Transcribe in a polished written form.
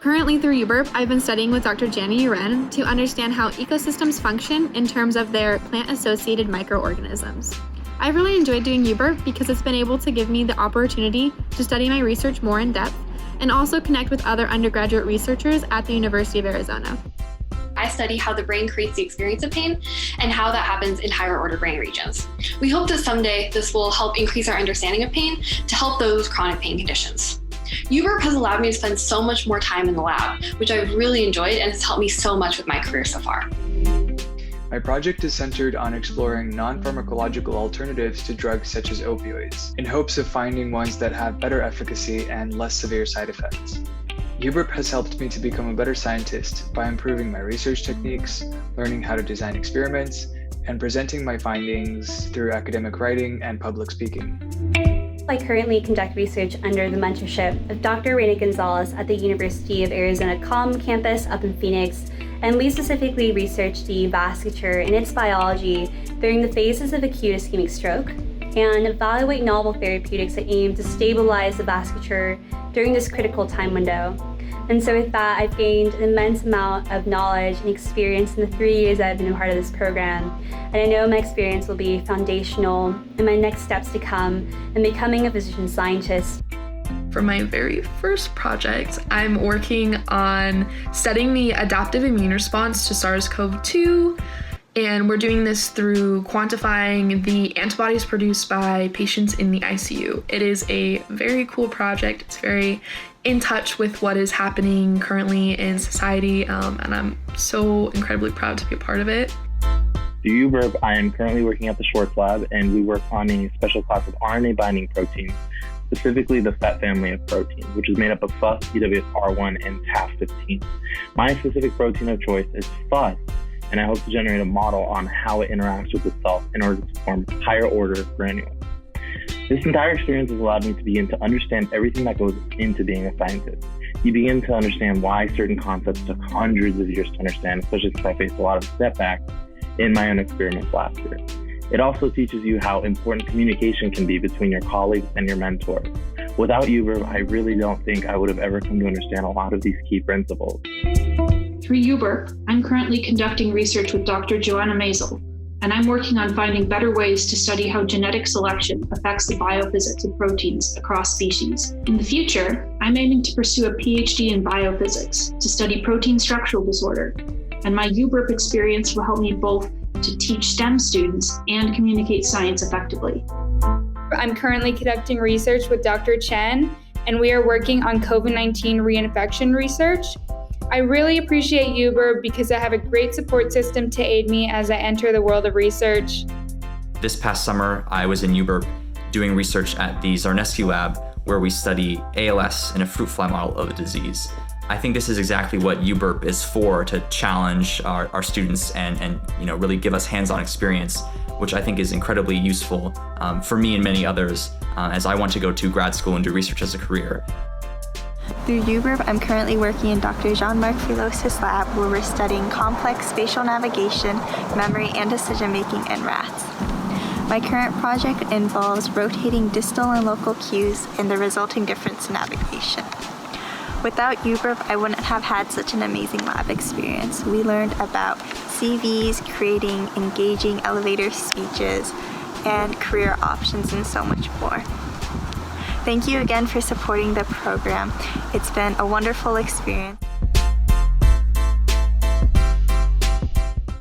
Currently through UBRP, I've been studying with Dr. Jani Uren to understand how ecosystems function in terms of their plant-associated microorganisms. I've really enjoyed doing UBRP because it's been able to give me the opportunity to study my research more in depth and also connect with other undergraduate researchers at the University of Arizona. I study how the brain creates the experience of pain and how that happens in higher order brain regions. We hope that someday this will help increase our understanding of pain to help those chronic pain conditions. UBRP has allowed me to spend so much more time in the lab, which I've really enjoyed and has helped me so much with my career so far. My project is centered on exploring non-pharmacological alternatives to drugs such as opioids, in hopes of finding ones that have better efficacy and less severe side effects. UBRP has helped me to become a better scientist by improving my research techniques, learning how to design experiments, and presenting my findings through academic writing and public speaking. I currently conduct research under the mentorship of Dr. Reina Gonzalez at the University of Arizona COM campus up in Phoenix, and we specifically research the vasculature and its biology during the phases of acute ischemic stroke and evaluate novel therapeutics that aim to stabilize the vasculature during this critical time window. And so with that, I've gained an immense amount of knowledge and experience in the 3 years that I've been a part of this program. And I know my experience will be foundational in my next steps to come in becoming a physician scientist. For my very first project, I'm working on studying the adaptive immune response to SARS-CoV-2, and we're doing this through quantifying the antibodies produced by patients in the ICU. It is a very cool project. It's very in touch with what is happening currently in society, and I'm so incredibly proud to be a part of it. Through UBRP, I am currently working at the Schwartz Lab, and we work on a special class of RNA binding proteins, specifically the FET family of proteins, which is made up of FUS, EWFR1, and TAF15. My specific protein of choice is FUS, and I hope to generate a model on how it interacts with itself in order to form higher order granules. This entire experience has allowed me to begin to understand everything that goes into being a scientist. You begin to understand why certain concepts took hundreds of years to understand, especially since I faced a lot of setbacks in my own experiments last year. It also teaches you how important communication can be between your colleagues and your mentors. Without UBRP, I really don't think I would have ever come to understand a lot of these key principles. Through UBRP, I'm currently conducting research with Dr. Joanna Maisel, and I'm working on finding better ways to study how genetic selection affects the biophysics of proteins across species. In the future, I'm aiming to pursue a PhD in biophysics to study protein structural disorder, and my UBRP experience will help me both to teach STEM students and communicate science effectively. I'm currently conducting research with Dr. Chen, and we are working on COVID-19 reinfection research. I really appreciate UBRP because I have a great support system to aid me as I enter the world of research. This past summer, I was in UBRP doing research at the Zarneski lab, where we study ALS in a fruit fly model of a disease. I think this is exactly what UBRP is for, to challenge our students and really give us hands-on experience, which I think is incredibly useful for me and many others as I want to go to grad school and do research as a career. Through UBRP, I'm currently working in Dr. Jean-Marc Filos's lab, where we're studying complex spatial navigation, memory, and decision-making in rats. My current project involves rotating distal and local cues and the resulting difference in navigation. Without UBRP, I wouldn't have had such an amazing lab experience. We learned about CVs, creating engaging elevator speeches, and career options, and so much more. Thank you again for supporting the program. It's been a wonderful experience.